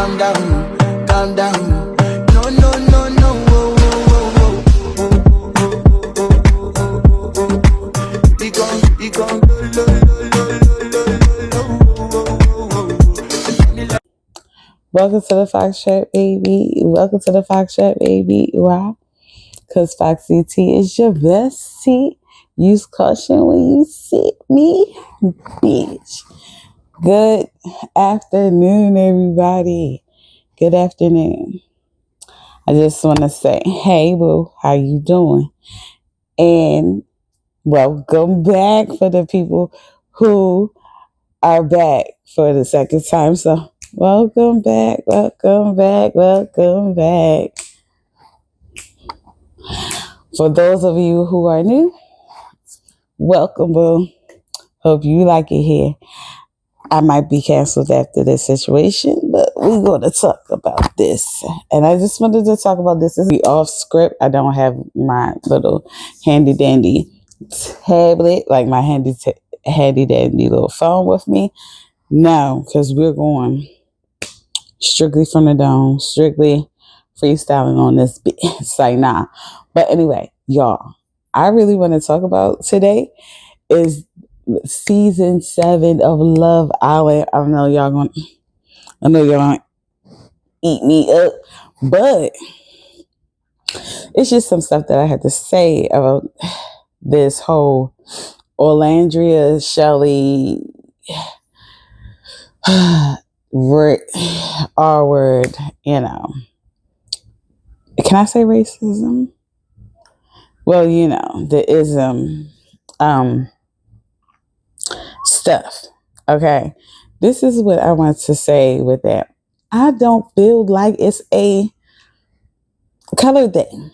calm down, calm down. No, no, no, no. Whoa, whoa, whoa, whoa. It gon' lo, lo, lo. Welcome to the Fox Trap, baby. Welcome to the Fox Trap, baby. Why? Because Foxy T is your best tea. Use caution when you see me, bitch. Good afternoon, everybody. Good afternoon. I just want to say, hey, boo, how you doing? And welcome back for the people who are back for the second time. So welcome back, welcome back, welcome back. For those of you who are new, welcome, boo. Hope you like it here. I might be canceled after this situation, but we're going to talk about this. And I just wanted to talk about this. This is off script. I don't have my little handy dandy tablet, like my handy dandy little phone with me. No, because we're going strictly from the dome, strictly freestyling on this bit. It's like, nah. But anyway, y'all, I really want to talk about today is season 7 of Love Island. I know y'all gonna eat me up, but it's just some stuff that I had to say about this whole Olandria Chelley R word, you know. Can I say racism? Well, you know, the ism stuff. Okay. This is what I want to say with that. I don't feel like it's a color thing.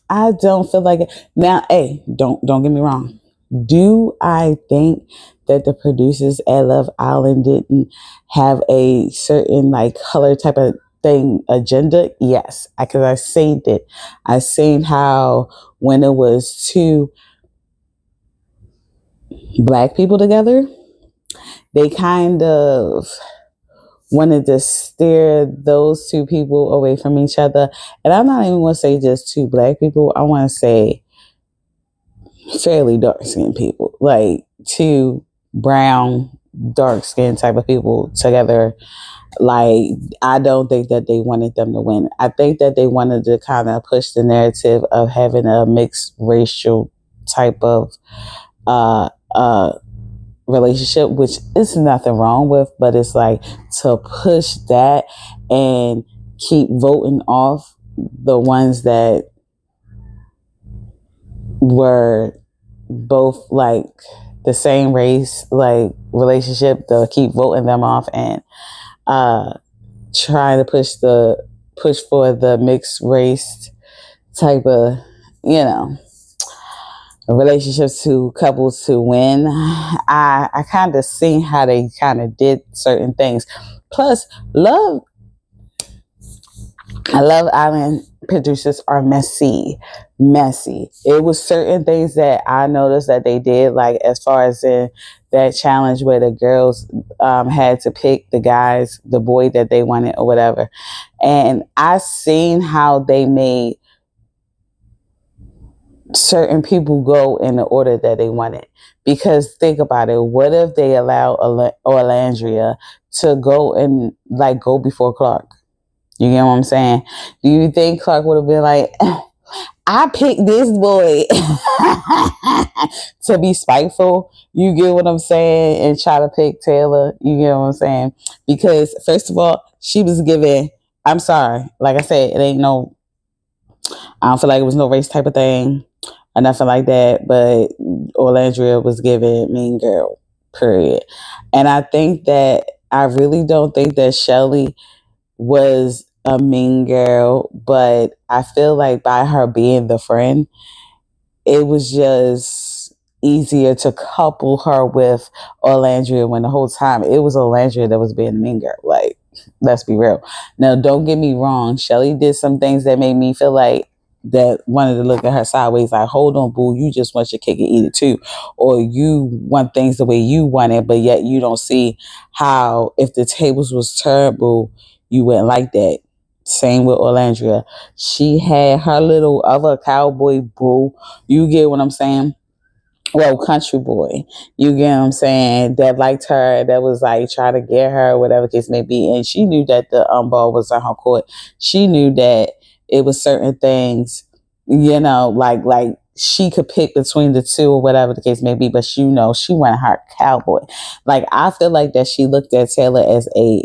I don't feel like it. Now, hey, don't get me wrong. Do I think that the producers at Love Island didn't have a certain like color type of thing agenda? Yes, because I seen it. I seen how when it was 2 black people together, they kind of wanted to steer those 2 people away from each other. And I'm not even going to say just 2 black people. I want to say fairly dark-skinned people. Like 2 brown, dark-skinned type of people together. Like, I don't think that they wanted them to win. I think that they wanted to kind of push the narrative of having a mixed racial type of relationship, which is nothing wrong with, but it's like to push that and keep voting off the ones that were both like the same race, like relationship, to keep voting them off and trying to push for the mixed race type of, you know, relationships to couples to win. I kind of seen how they kind of did certain things. Plus, Love Island producers are messy. It was certain things that I noticed that they did, like as far as in that challenge where the girls had to pick the boy that they wanted or whatever. And I seen how they made certain people go in the order that they wanted. Because think about it, what if they allow Olandria to go before Clark? You get what I'm saying? Do you think Clark would have been like, I picked this boy to be spiteful? You get what I'm saying? And try to pick Taylor? You get what I'm saying? Because first of all, she was giving, I'm sorry, like I said, I don't feel like it was no race type of thing or nothing like that, but Olandria was giving mean girl, period. And I really don't think that Chelley was a mean girl, but I feel like by her being the friend, it was just easier to couple her with Olandria when the whole time it was Olandria that was being a mean girl. Like, let's be real. Now, don't get me wrong. Chelley did some things that made me feel like that wanted to look at her sideways like, hold on, boo, you just want your cake and eat it too. Or you want things the way you want it, but yet you don't see how if the tables was terrible, you wouldn't like that. Same with Olandria. She had her little other cowboy boo. You get what I'm saying? Well, country boy, you get what I'm saying, that liked her, that was like trying to get her, whatever case may be. And she knew that the ball was on her court. She knew that it was certain things, like she could pick between the two or whatever the case may be, but she wanted her cowboy. Like, I feel like that she looked at Taylor as a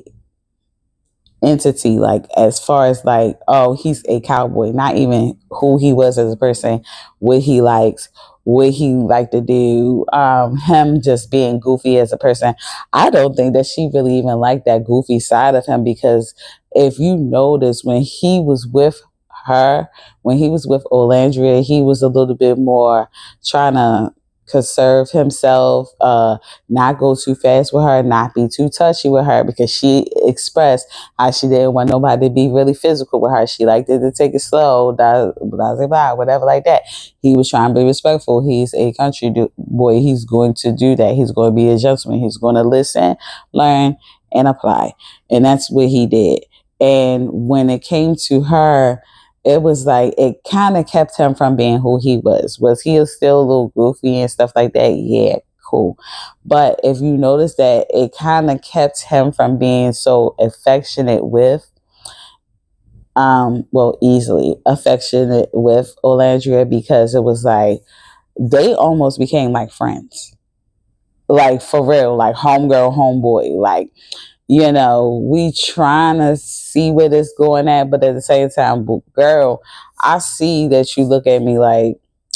entity, like as far as like, oh, he's a cowboy, not even who he was as a person, what he likes, what he like to do, him just being goofy as a person. I don't think that she really even liked that goofy side of him, because if you notice, when he was with her, when he was with Olandria, he was a little bit more trying to conserve himself, not go too fast with her, not be too touchy with her, because she expressed how she didn't want nobody to be really physical with her. She liked it to take it slow, whatever like that. He was trying to be respectful. He's a country boy. He's going to do that. He's going to be a gentleman. He's going to listen, learn, and apply. And that's what he did. And when it came to her, it was like, it kind of kept him from being who he was. Was he still a little goofy and stuff like that? Yeah, cool. But if you notice that it kind of kept him from being so affectionate with, easily affectionate with Olandria, because it was like, they almost became like friends. Like, for real, like homegirl, homeboy. Like, we trying to see where this going at, but at the same time, girl, I see that you look at me like,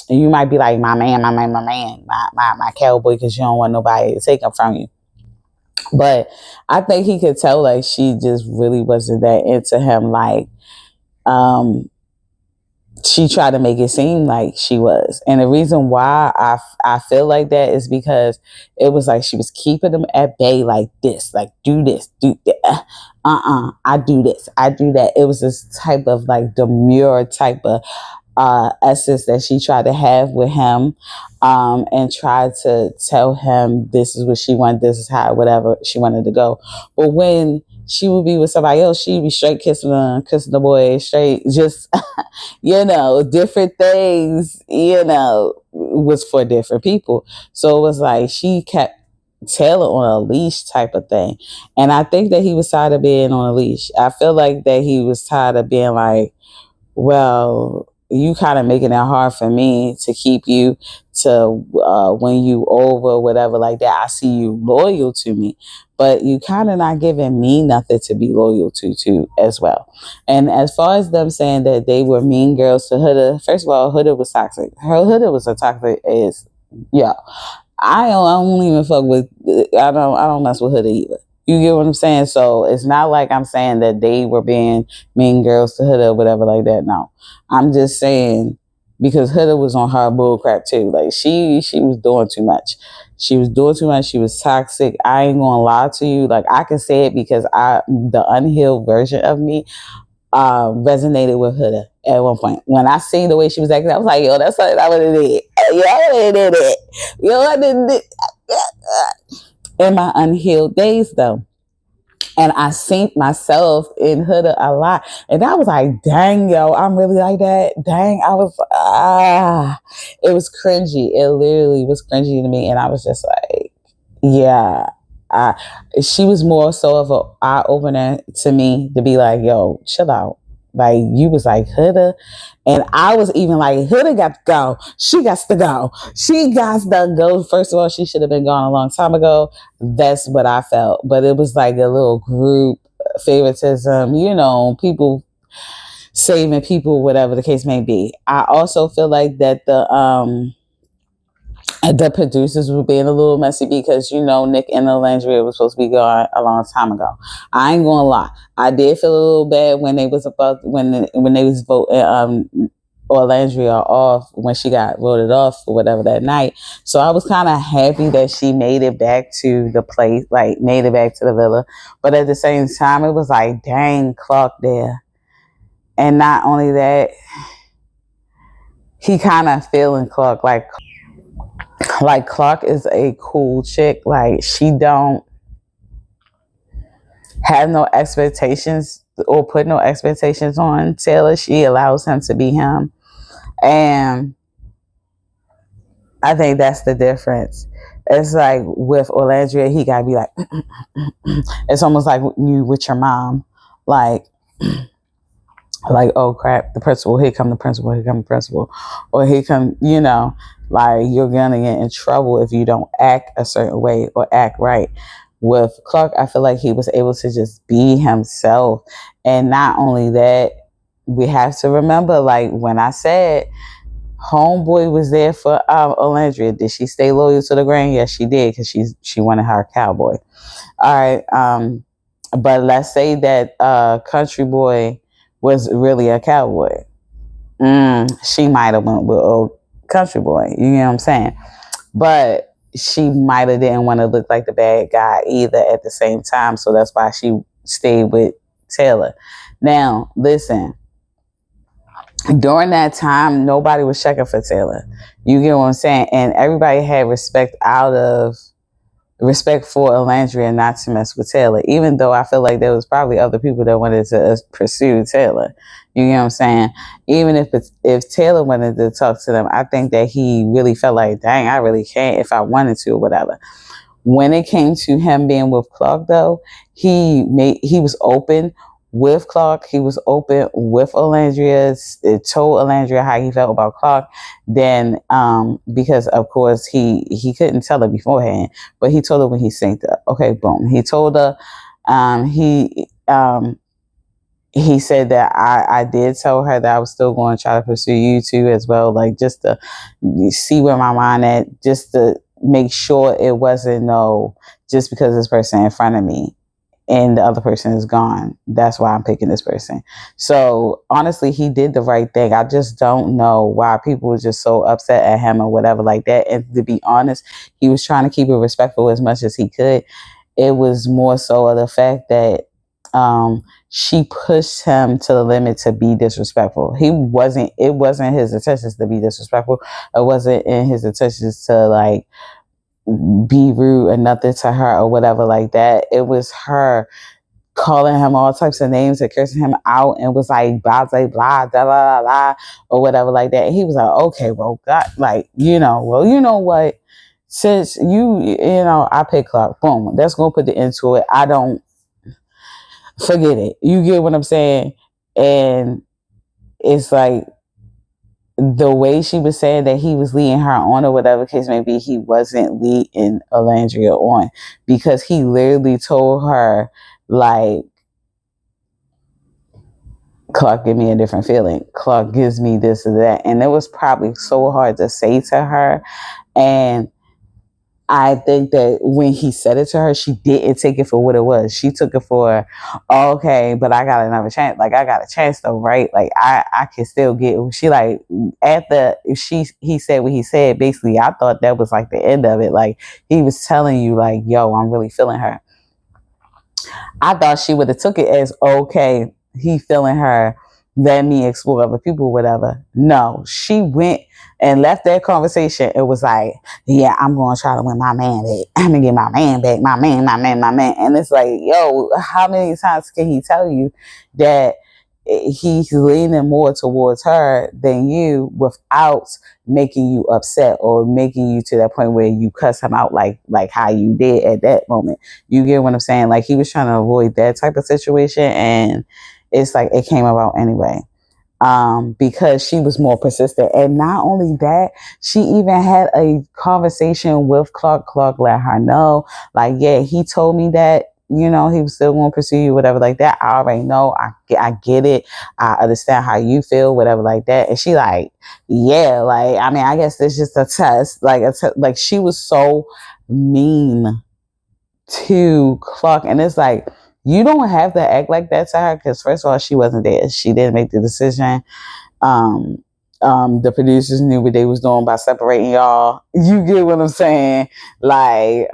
you might be like, my man, my cowboy, because you don't want nobody to take him from you. But I think he could tell, like, she just really wasn't that into him. Like, she tried to make it seem like she was. And the reason why I feel like that is because it was like she was keeping them at bay, like this, like, do this, do that. I do this, I do that. It was this type of like demure type of essence that she tried to have with him, and tried to tell him this is what she wanted, this is how, whatever she wanted to go. But when she would be with somebody else, she'd be straight kissing the boy, straight, just, different things, was for different people. So it was like she kept Taylor on a leash type of thing. And I think that he was tired of being on a leash. I feel like that he was tired of being like, well, you kind of making it hard for me to keep you, to win you over, whatever like that. I see you loyal to me, but you kind of not giving me nothing to be loyal to as well. And as far as them saying that they were mean girls to Huda, first of all, Huda was toxic. Huda was a toxic as, yeah. I don't even fuck with. I don't mess with Huda either. You get what I'm saying? So it's not like I'm saying that they were being mean girls to Huda or whatever like that. No, I'm just saying, because Huda was on her bull crap too. Like, she was doing too much. She was doing too much. She was toxic. I ain't gonna lie to you. Like, I can say it because the unhealed version of me resonated with Huda at one point. When I seen the way she was acting, I was like, yo, that's what I would have did. Yo, I would have did it. Yo, I didn't do in my unhealed days though. And I seen myself in Huda a lot. And I was like, dang, yo, I'm really like that. Dang, I was, it was cringy. It literally was cringy to me. And I was just like, yeah. She was more so of an eye opener to me, to be like, yo, chill out. Like, you was like, Huda. And I was even like, Huda got to go. She got to go. She got to go. First of all, she should have been gone a long time ago. That's what I felt. But it was like a little group favoritism, people saving people, whatever the case may be. I also feel like that the producers were being a little messy, because Nick and Olandria was supposed to be gone a long time ago. I ain't gonna lie, I did feel a little bad when they was when they was voting Olandria off, when she got voted off or whatever that night. So I was kind of happy that she made it back to the place, like made it back to the villa. But at the same time, it was like, dang, Clark there. And not only that, he kind of feeling Clark like Clark is a cool chick. Like, she don't have no expectations or put no expectations on Taylor. She allows him to be him. And I think that's the difference. It's like with Olandria, he gotta be like, it's almost like you with your mom, like, oh crap, the principal, here come the principal, here come the principal, or here come, like you're gonna get in trouble if you don't act a certain way or act right. With Clark, I feel like he was able to just be himself, and not only that, we have to remember, like when I said homeboy was there for Olandria. Did she stay loyal to the grand? Yes, she did, because she wanted her cowboy. All right. But let's say that country boy was really a cowboy. She might have went with old country boy. You know what I'm saying? But she might have didn't want to look like the bad guy either at the same time. So that's why she stayed with Taylor. Now, listen, during that time, nobody was checking for Taylor. You get what I'm saying? And everybody had respect for Olandria not to mess with Taylor, even though I feel like there was probably other people that wanted to pursue Taylor. You know what I'm saying? Even if Taylor wanted to talk to them, I think that he really felt like, dang, I really can't if I wanted to or whatever. When it came to him being with Clark, though, he was open with Clark. He was open with Olandria. It told Olandria how he felt about Clark. Then, because of course he couldn't tell her beforehand, but he told her when he synced up. Okay, boom. He told her. He said that I did tell her that I was still going to try to pursue you too as well, like just to see where my mind at, just to make sure it wasn't just because this person in front of me and the other person is gone, that's why I'm picking this person. So honestly, he did the right thing. I just don't know why people were just so upset at him or whatever like that. And to be honest, he was trying to keep it respectful as much as he could. It was more so of the fact that she pushed him to the limit to be disrespectful. It wasn't his intentions to be disrespectful. It wasn't in his intentions to like be rude or nothing to her or whatever like that. It was her calling him all types of names and cursing him out and was like blah blah blah da la la la or whatever like that. And he was like, okay, well, God, like, you know what? Since I pick Clark, boom, that's gonna put the end to it. I don't forget it. You get what I'm saying? And it's like the way she was saying that he was leading her on or whatever case may be, he wasn't leading Olandria on, because he literally told her, like, Clark give me a different feeling. Clark gives me this or that. And it was probably so hard to say to her. And I think that when he said it to her, she didn't take it for what it was. She took it for, oh, okay, but I got another chance. Like, I got a chance though, right? Like, I can still get. She like he said what he said. Basically, I thought that was like the end of it. Like, he was telling you, like, yo, I'm really feeling her. I thought she would have took it as, okay, he feeling her, let me explore other people, whatever. No, she went and left that conversation. It was like, yeah, I'm going to try to win my man back. I'm going to get my man back. My man, my man, my man. And it's like, yo, how many times can he tell you that he's leaning more towards her than you without making you upset or making you to that point where you cuss him out like how you did at that moment? You get what I'm saying? Like, he was trying to avoid that type of situation, and it's like it came about anyway. Because she was more persistent. And not only that, she even had a conversation with Clark. Clark let her know, like, yeah, he told me that, he was still going to pursue you, whatever like that. I already know. I get it. I understand how you feel, whatever like that. And she like, yeah, like, I mean, I guess this is just a test. Like she was so mean to Clark. And it's like, you don't have to act like that to her, because first of all, she wasn't there. She didn't make the decision. The producers knew what they was doing by separating y'all. You get what I'm saying? Like,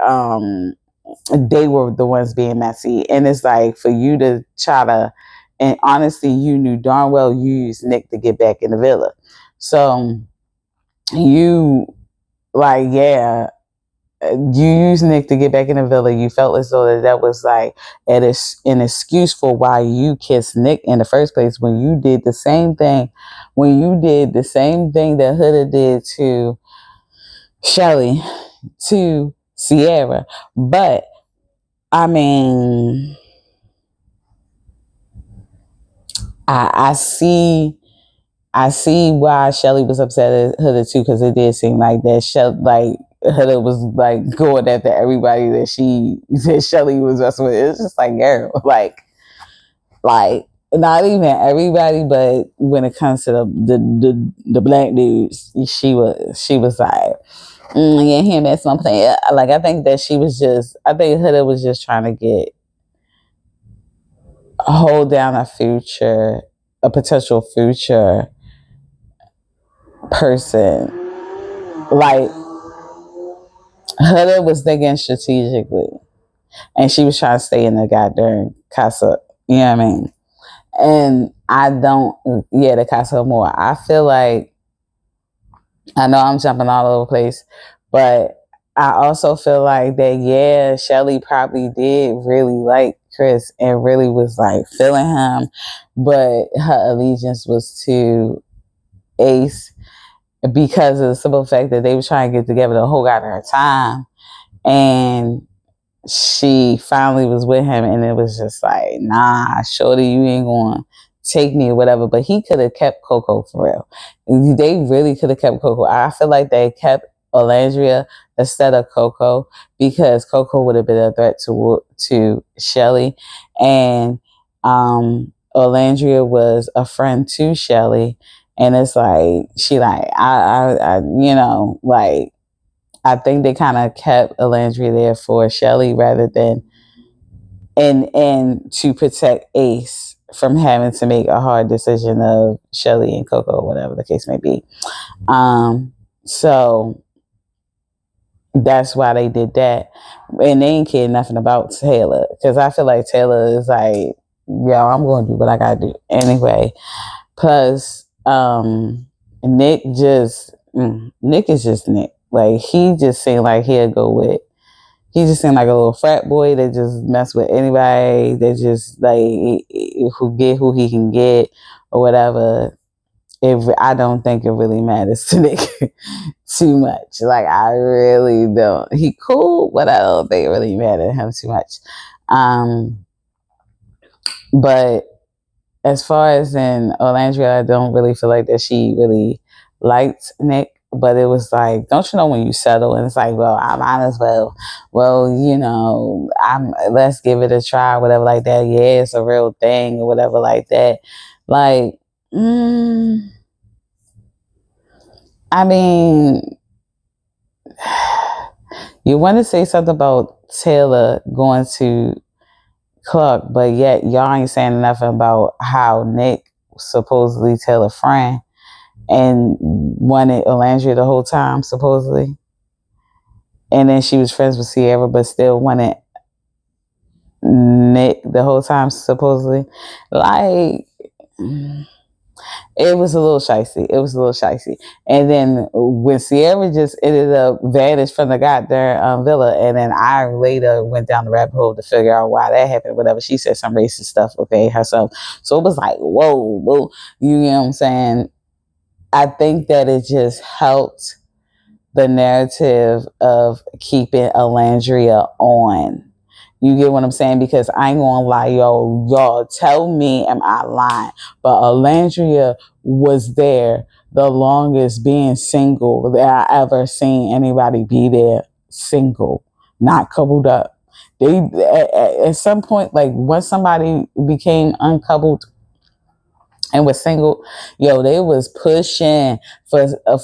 they were the ones being messy. And it's like, for you to try to, and honestly, you knew darn well you used Nick to get back in the villa. So you, like, yeah, you used Nick to get back in the villa. You felt as though that was like an excuse for why you kissed Nick in the first place when you did the same thing. When you did the same thing that Huda did to Chelley, to Sierra. But I mean, I see. I see why Chelley was upset at Huda too, because it did seem like that Huda was like going after everybody that Chelley was messing with. It's just like, girl, like not even everybody, but when it comes to the black dudes, she was like, yeah, he messed my plan. Like I think that I think Huda was just trying to hold down a potential future person. Like Huda was thinking strategically, and she was trying to stay in the goddamn casa. You know what I mean? And I don't, yeah, the casa more. I feel like I know I'm jumping all over the place, but I also feel like that, yeah, Chelley probably did really like Chris and really was like feeling him, but her allegiance was to Ace because of the simple fact that they were trying to get together the whole goddamn time. And she finally was with him, and it was just like, nah, shorty, you ain't going to take me or whatever. But he could have kept Coco for real. They really could have kept Coco. I feel like they kept Olandria instead of Coco because Coco would have been a threat to Chelley, and Olandria was a friend to Chelley, and it's like she like I like I think they kind of kept Olandria there for Chelley rather than and to protect Ace from having to make a hard decision of Chelley and Coco, whatever the case may be. So that's why they did that, and they ain't care nothing about Taylor because I feel like Taylor is like, yo, I'm going to do what I gotta do anyway. Plus, Nick is just Nick. Like he just seemed like he just seemed like a little frat boy that just mess with anybody that just like who get who he can get or whatever. I don't think it really matters to Nick too much. Like I really don't. He cool, but I don't think it really matters to him too much. But as far as in Olandria, I don't really feel like that she really liked Nick. But it was like, don't you know when you settle and it's like, well, I might as well, let's give it a try, whatever like that. Yeah, it's a real thing or whatever like that. Like, I mean, you want to say something about Taylor going to Clark, but yet y'all ain't saying nothing about how Nick supposedly Taylor friend and wanted Olandria the whole time, supposedly. And then she was friends with Sierra, but still wanted Nick the whole time, supposedly. Like, it was a little shicey. And then when Sierra just ended up vanished from the goddamn villa, and then I later went down the rabbit hole to figure out why that happened, whatever. She said some racist stuff, okay, herself. So it was like, whoa, you know what I'm saying? I think that it just helped the narrative of keeping Olandria on. You get what I'm saying? Because I ain't gonna lie, y'all tell me, am I lying? But Olandria was there the longest being single that I ever seen anybody be there single, not coupled up. They at some point, like once somebody became uncoupled and was single, they was pushing for a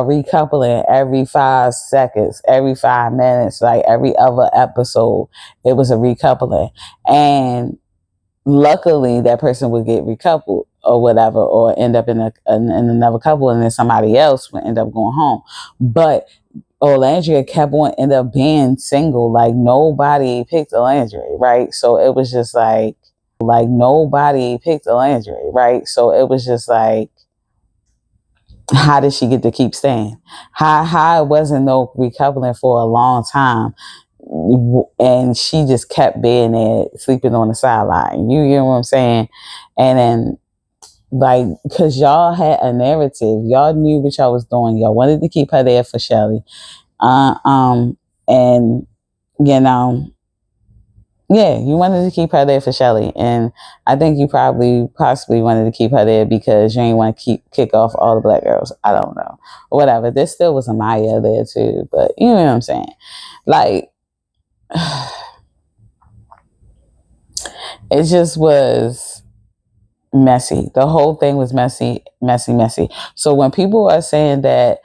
recoupling every 5 seconds, every 5 minutes, like every other episode, it was a recoupling. And luckily that person would get recoupled or whatever, or end up in another couple, and then somebody else would end up going home. But Olandria kept on end up being single. Like nobody picked Olandria, right? So it was just like nobody picked Olandria, right? So it was just like How did she get to keep staying? How it wasn't no recoupling for a long time, and she just kept being there, sleeping on the sideline. You get what I'm saying? And then, like, because y'all had a narrative, y'all knew what y'all was doing. Y'all wanted to keep her there for Chelley, uh, um, and you know, yeah, you wanted to keep her there for Chelley, and I think you probably possibly wanted to keep her there because you ain't want to kick off all the black girls. I don't know, whatever. There still was a Maya there too, but you know what I'm saying. Like, it just was messy. The whole thing was messy, messy, messy. So when people are saying that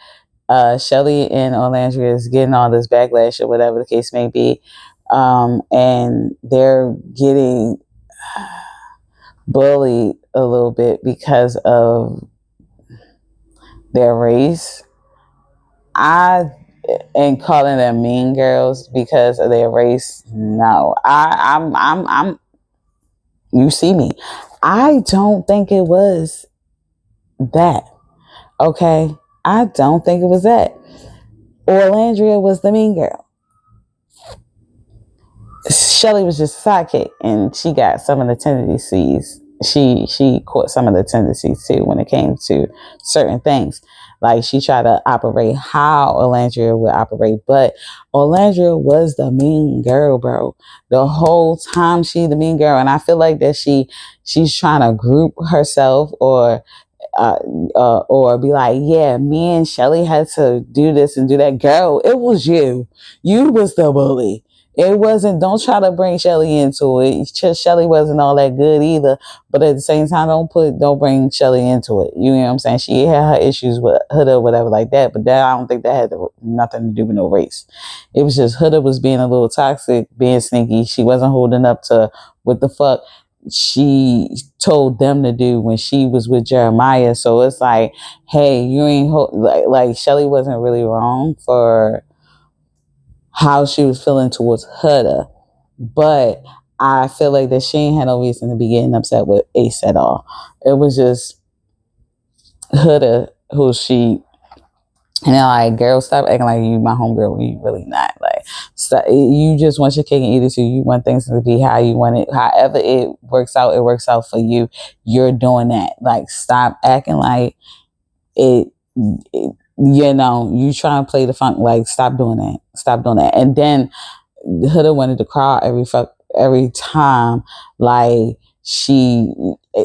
Chelley and Olandria is getting all this backlash or whatever the case may be, and they're getting bullied a little bit because of their race. I and calling them mean girls because of their race. No, I'm. You see me. I don't think it was that. Okay, I don't think it was that. Olandria was the mean girl. Chelley was just a sidekick, and she got some of the tendencies. She caught some of the tendencies too when it came to certain things. Like she tried to operate how Olandria would operate, but Olandria was the mean girl, bro. The whole time she the mean girl, and I feel like that she's trying to group herself uh, or be like, yeah, me and Chelley had to do this and do that. Girl, it was you. You was the bully. It wasn't. Don't try to bring Chelley into it. Chelley wasn't all that good either. But at the same time, don't bring Chelley into it. You know what I'm saying? She had her issues with Huda, whatever like that. But that I don't think that had nothing to do with no race. It was just Huda was being a little toxic, being sneaky. She wasn't holding up to what the fuck she told them to do when she was with Jeremiah. So it's like, hey, you ain't like Chelley wasn't really wrong for how she was feeling towards Huda, but I feel like that she ain't had no reason to be getting upset with Ace at all. It was just Huda who she. And then like, girl, stop acting like you my homegirl when you really not. Like, stop, you just want your cake and eat it too. You want things to be how you want it. However it works out for you. You're doing that. Like, stop acting like it you know, you try and play the funk. Like, stop doing that. Stop doing that. And then Huda wanted to cry every time like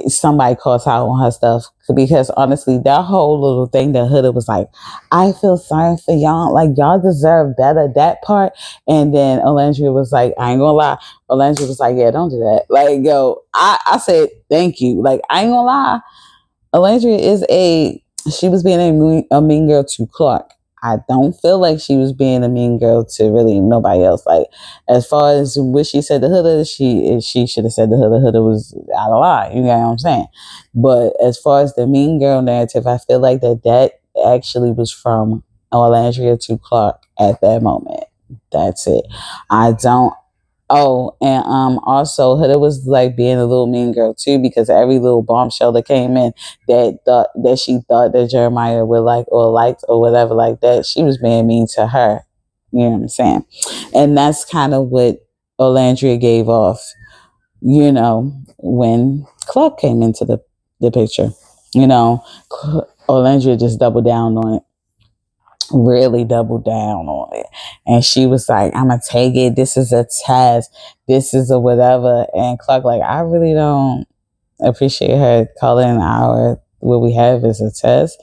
somebody calls out on her stuff, because honestly that whole little thing that Huda was like, I feel sorry for y'all, like y'all deserve better, that part. And then Olandria was like, I ain't gonna lie, Olandria was like, yeah, don't do that. Like, yo, I said thank you. Like, I ain't gonna lie, Olandria she was being a mean girl to Clark. I don't feel like she was being a mean girl to really nobody else. Like, as far as what she said to Huda, she should have said to Huda. Huda was out of line. You know what I'm saying? But as far as the mean girl narrative, I feel like that actually was from Olandria to Clark at that moment. That's it. I don't. Oh, and also Huda was like being a little mean girl too, because every little bombshell that came in that she thought that Jeremiah would like or liked or whatever like that, she was being mean to her. You know what I'm saying? And that's kind of what Olandria gave off, you know, when Clark came into the picture. You know, Olandria just doubled down on it, really doubled down on it. And she was like, I'm gonna take it. This is a test. This is a whatever. And Clark, like, I really don't appreciate her calling what we have as a test.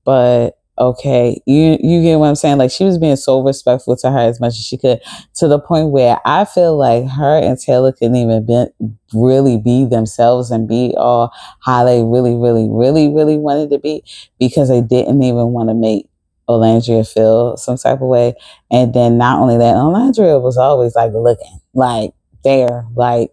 But okay, you get what I'm saying? Like, she was being so respectful to her as much as she could, to the point where I feel like her and Taylor couldn't even really be themselves and be all how they really, really, really, really wanted to be, because they didn't even want to make Olandria feel some type of way. And then not only that, Olandria was always like looking like there, like,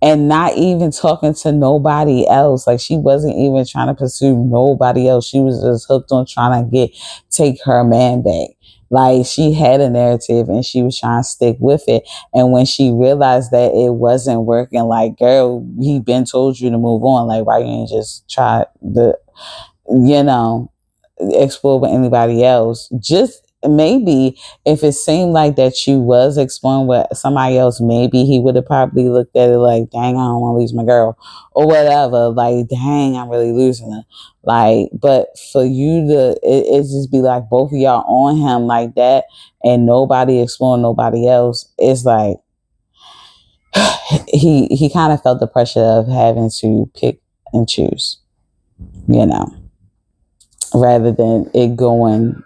and not even talking to nobody else. Like, she wasn't even trying to pursue nobody else. She was just hooked on trying to take her man back. Like, she had a narrative and she was trying to stick with it. And when she realized that it wasn't working, like, girl, he been told you to move on. Like, why you ain't just try you know, explore with anybody else. Just maybe if it seemed like that you was exploring with somebody else, maybe he would have probably looked at it like, dang, I don't want to lose my girl or whatever. Like, dang, I'm really losing her. Like, but for you to, it just be like both of y'all on him like that and nobody exploring nobody else. It's like, he kind of felt the pressure of having to pick and choose, you know, rather than it going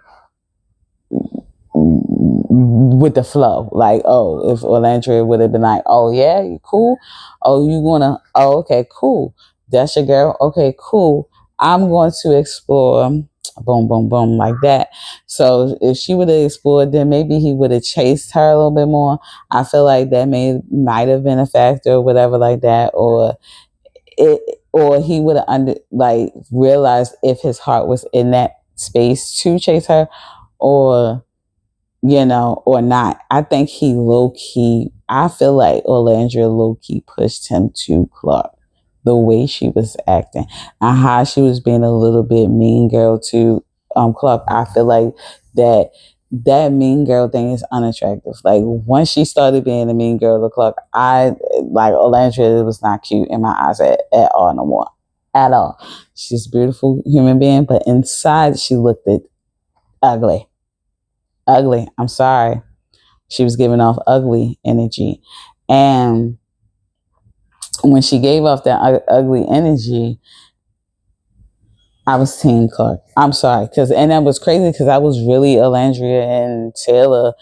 with the flow. Like, oh, if Olandria would have been like, oh yeah, you cool. Oh, you wanna? Oh, okay, cool. That's your girl. Okay, cool. I'm going to explore. Boom, boom, boom, like that. So if she would have explored, then maybe he would have chased her a little bit more. I feel like that might have been a factor, or whatever, like that, or he would have realized if his heart was in that space to chase her, or or not. I think he low key, I feel like Olandria low key pushed him to Clark. The way she was acting and how she was being a little bit mean girl to Clark. I feel like that mean girl thing is unattractive. Like once she started being a mean girl to Clark, I like Olandria was not cute in my eyes at all no more. At all. She's a beautiful human being, but inside she looked ugly. Ugly. I'm sorry. She was giving off ugly energy. And when she gave off that ugly energy, I was Team Clark. I'm sorry. And that was crazy because I was really Olandria and Taylor.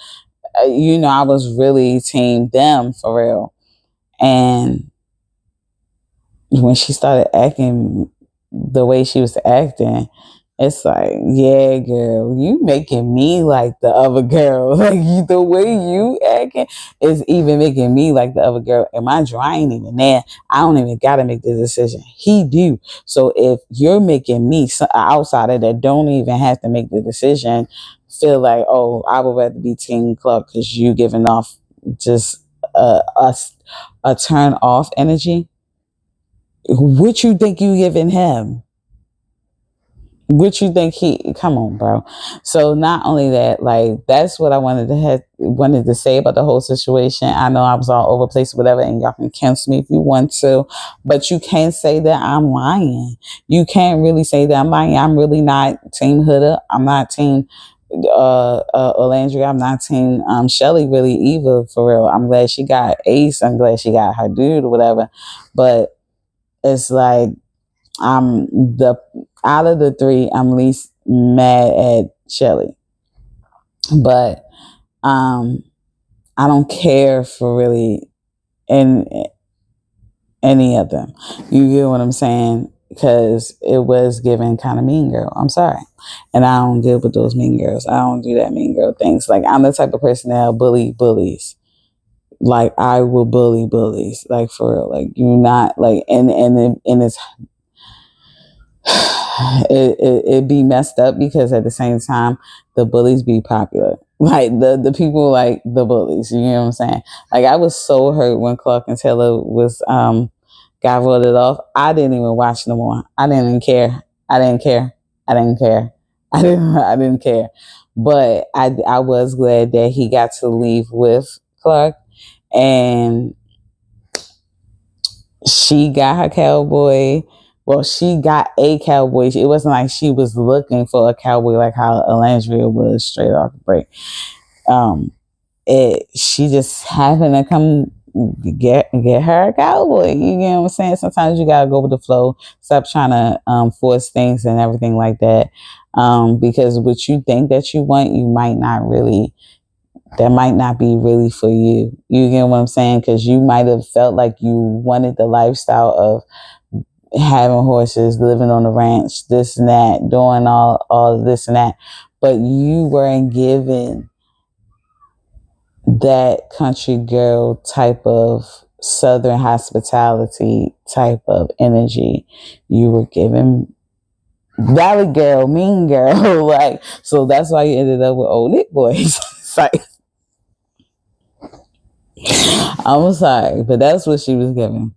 I was really Team them for real. And when she started acting the way she was acting, it's like, yeah, girl, you making me like the other girl. Like the way you acting is even making me like the other girl. And my draw ain't even there. I don't even gotta make the decision. He do. So if you're making me outsider that don't even have to make the decision, feel like, oh, I would rather be Team Club because you giving off just a turn off energy. What you think you giving him? What you think come on, bro. So not only that, like that's what I wanted to say about the whole situation. I know I was all over the place, whatever, and y'all can cancel me if you want to, but you can't say that I'm lying. You can't really say that I'm lying. I'm really not Team Huda. I'm not Team Olandria. I'm not Team Chelley really either, for real. I'm glad she got Ace. I'm glad she got her dude or whatever. But it's like I'm the out of the three, I'm least mad at Chelley. But I don't care for really in any of them. You get what I'm saying? Because it was given kind of mean girl. I'm sorry. And I don't deal with those mean girls. I don't do that mean girl things. Like I'm the type of person that bully bullies. Like I will bully bullies. Like for real. Like you're not like and it's it be messed up because at the same time the bullies be popular, like the people like the bullies, you know what I'm saying? Like I was so hurt when Clark and Taylor was got voted off. I didn't even watch no more. I didn't even care. I didn't care. I didn't care. I didn't care. But I was glad that he got to leave with Clark, and she got her cowboy. Well, she got a cowboy. It wasn't like she was looking for a cowboy like how Olandria was straight off the break. She just happened to come get her a cowboy. You know what I'm saying? Sometimes you gotta go with the flow. Stop trying to force things and everything like that. Because what you think that you want, you might not really. That might not be really for you. You get what I'm saying? Because you might have felt like you wanted the lifestyle of having horses, living on the ranch, this and that, doing all of this and that. But you weren't given that country girl type of southern hospitality type of energy. You were given valley girl, mean girl. Like, so that's why you ended up with old Nick boys. It's like, I'm sorry, but that's what she was giving.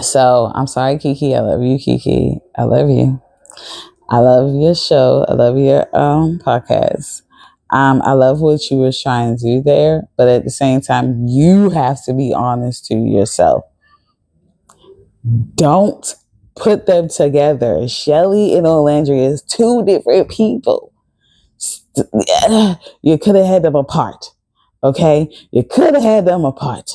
So I'm sorry, Kiki. I love you, Kiki. I love you. I love your show. I love your podcast. I love what you were trying to do there, but at the same time, you have to be honest to yourself. Don't put them together. Chelley and Olandria is two different people. You could have had them apart. Okay? You could have had them apart.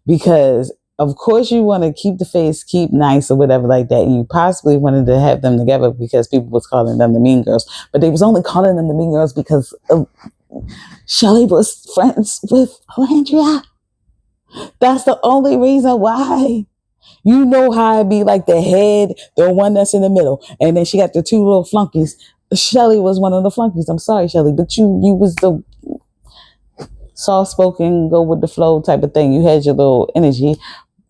Because of course you want to keep the face, keep nice or whatever like that. And you possibly wanted to have them together because people was calling them the mean girls. But they was only calling them the mean girls because Chelley was friends with Olandria. That's the only reason why. You know how it be like the head, the one that's in the middle. And then she got the two little flunkies. Chelley was one of the flunkies. I'm sorry, Chelley, but you was the soft spoken, go with the flow type of thing. You had your little energy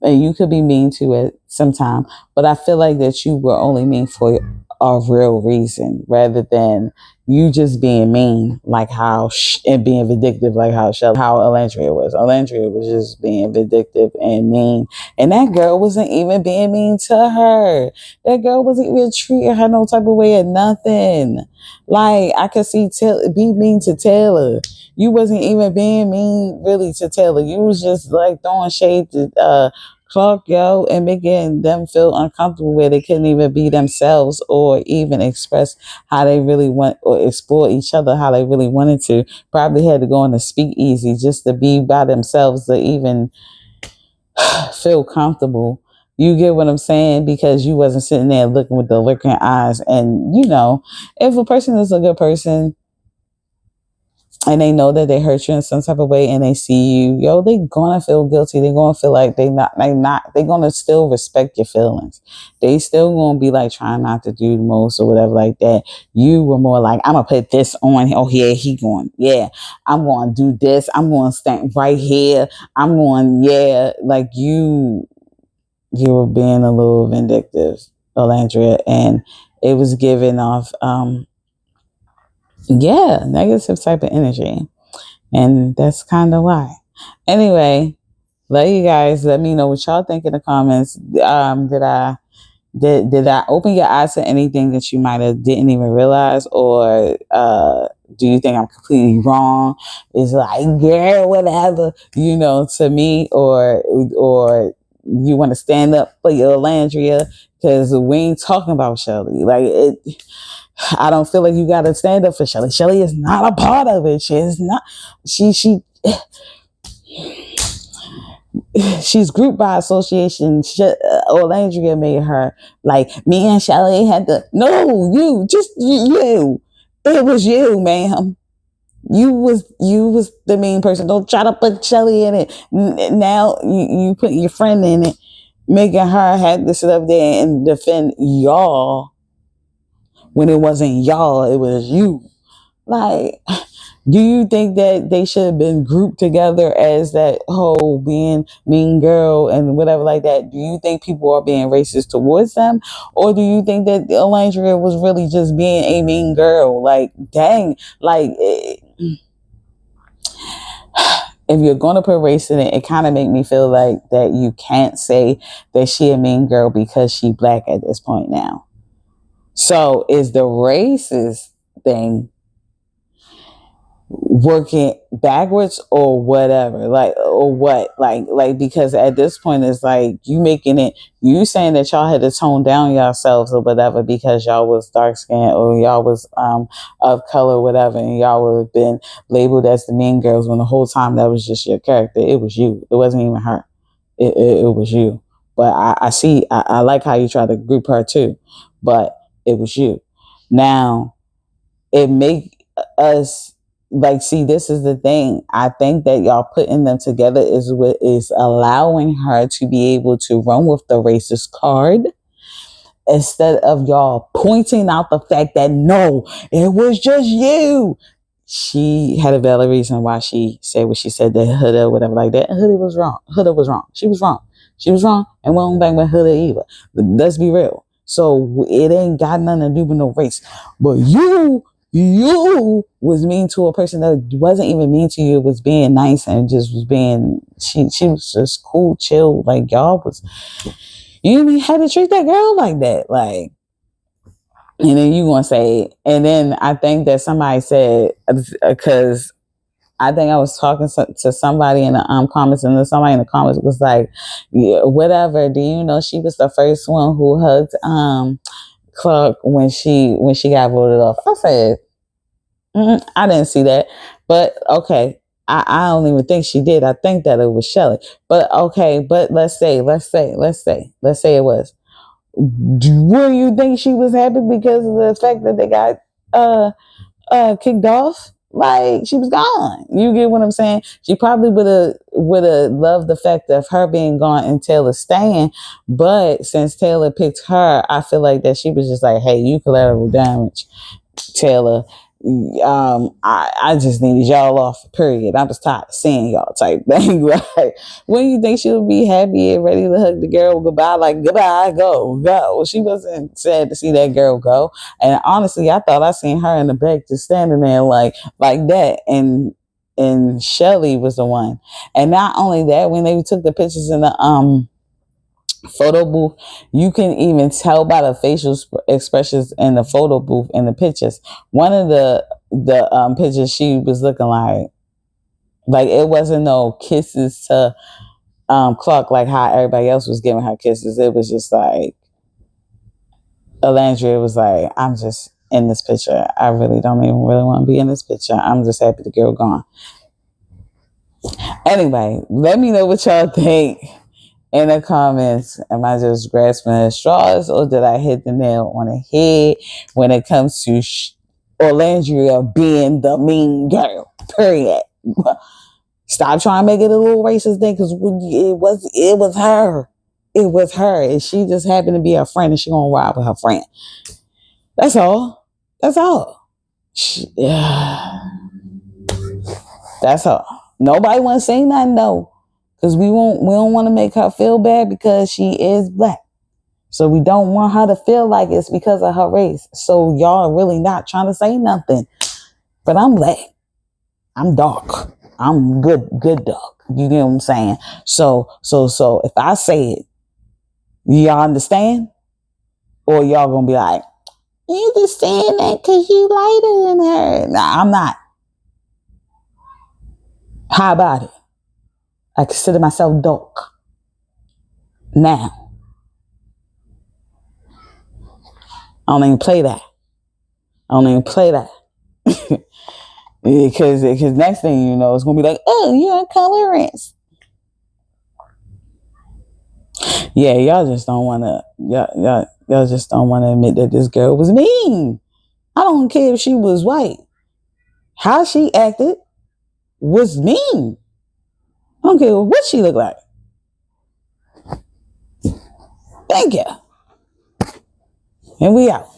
and you could be mean to it sometime. But I feel like that you were only mean for a real reason rather than you just being mean, like how and being vindictive, like how Olandria was. Olandria was just being vindictive and mean, and that girl wasn't even being mean to her. That girl wasn't even treating her no type of way or nothing. Like I could see be mean to Taylor. You wasn't even being mean really to Taylor. You was just like throwing shade to Clark, yo, and making them feel uncomfortable where they couldn't even be themselves or even express how they really want or explore each other how they really wanted to. Probably had to go on a speakeasy just to be by themselves to even feel comfortable. You get what I'm saying? Because you wasn't sitting there looking with the lurking eyes. And, you know, if a person is a good person, and they know that they hurt you in some type of way and they see you, yo, they gonna feel guilty. They gonna feel like they gonna still respect your feelings. They still gonna be like trying not to do the most or whatever like that. You were more like, I'm gonna put this on. Oh yeah, he going, yeah, I'm gonna do this. I'm gonna stand right here. I'm going, yeah, like you were being a little vindictive, Olandria, and it was giving off negative type of energy. And that's kind of why. Anyway, let me know what y'all think in the comments. Did I open your eyes to anything that you might have didn't even realize, or do you think I'm completely wrong? It's like, yeah, whatever, to me, or you want to stand up for your Olandria, because we ain't talking about Chelley. Like it, I don't feel like you got to stand up for Chelley. Chelley is not a part of it. She is not. She she's grouped by association. Olandria made her like me and Chelley had to. No, you. It was you, ma'am. You was the main person. Don't try to put Chelley in it. Now you put your friend in it, making her have to sit up there and defend y'all when it wasn't y'all, it was you. Like, do you think that they should have been grouped together as that whole being mean girl and whatever like that? Do you think people are being racist towards them? Or do you think that Olandria was really just being a mean girl? Like, dang, like, if you're going to put race in it, it kind of make me feel like that you can't say that she a mean girl because she black at this point now. So is the racist thing working backwards or whatever, like, or what, like because at this point it's like you saying that y'all had to tone down yourselves or whatever because y'all was dark skinned or y'all was of color or whatever, and y'all would have been labeled as the mean girls when the whole time that was just your character. It was you. It wasn't even her. It was you. But I like how you try to group her too, but it was you. Now it make us like, see, this is the thing. I think that y'all putting them together is what is allowing her to be able to run with the racist card instead of y'all pointing out the fact that no, it was just you. She had a valid reason why she said what she said to Huda or whatever like that. And Huda was wrong. Huda was wrong. She was wrong. She was wrong. And we don't bang with Huda either. Let's be real. So it ain't got nothing to do with no race. But you was mean to a person that wasn't even mean to you. It was being nice and just was being, she was just cool, chill. Like y'all was, you didn't even have to treat that girl like that. Like, And then you gonna say, and then I think that somebody said, because I think I was talking to somebody in the comments, and then somebody in the comments was like, yeah, whatever. Do you know she was the first one who hugged Clark when she got voted off? I said, I didn't see that, but okay. I don't even think she did. I think that it was Chelley. But okay, but let's say it was. Will you think she was happy because of the fact that they got kicked off? Like, she was gone. You get what I'm saying? She probably would have loved the fact of her being gone and Taylor staying, but since Taylor picked her, I feel like that she was just like, hey, you collateral damage, Taylor. I just needed y'all off, period. I was tired of seeing y'all type thing. Like, when you think she'll be happy and ready to hug the girl goodbye, like, goodbye, go. She wasn't sad to see that girl go. And honestly, I thought I seen her in the back just standing there like that. And Chelley was the one. And not only that, when they took the pictures in the photo booth, you can even tell by the facial expressions in the photo booth in the pictures. One of the pictures, she was looking like it wasn't no kisses to Clark like how everybody else was giving her kisses. It was just like Olandria was like, I'm just in this picture. I really don't even really want to be in this picture. I'm just happy the girl gone. Anyway, let me know what y'all think in the comments. Am I just grasping at straws, or did I hit the nail on the head when it comes to Olandria being the mean girl? Period. Stop trying to make it a little racist thing, because it was her. It was her, and she just happened to be her friend, and she gonna ride with her friend. That's all. That's all. That's all. Nobody want to say nothing though, because we don't want to make her feel bad because she is black. So we don't want her to feel like it's because of her race. So y'all are really not trying to say nothing. But I'm black. I'm dark. I'm good dark. You get what I'm saying? So if I say it, y'all understand? Or y'all gonna be like, you just saying that because you lighter than her. Nah, I'm not. How about it? I consider myself dark. Now, I don't even play that. Because next thing you know, it's gonna be like, oh, you're intolerant. Yeah, y'all just don't wanna y'all just don't wanna admit that this girl was mean. I don't care if she was white. How she acted was mean. I don't care what she looked like. Thank you. And we out.